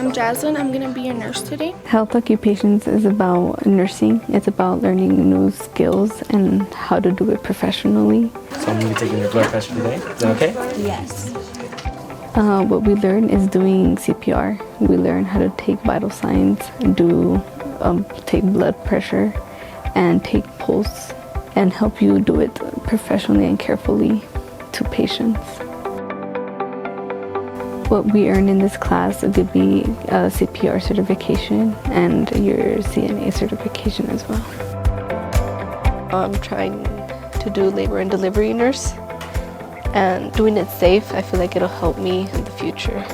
I'm Jasmine. I'm going to be your nurse today. Health occupations is about nursing. It's about learning new skills and how to do it professionally. So I'm going to be taking your blood pressure today. Is that okay? Yes. What we learn is doing CPR. We learn how to take vital signs, take blood pressure, and take pulse, and help you do it professionally and carefully to patients. What we earn in this class could be a CPR certification and your CNA certification as well. I'm trying to do labor and delivery nurse, and doing it safe, I feel like it'll help me in the future.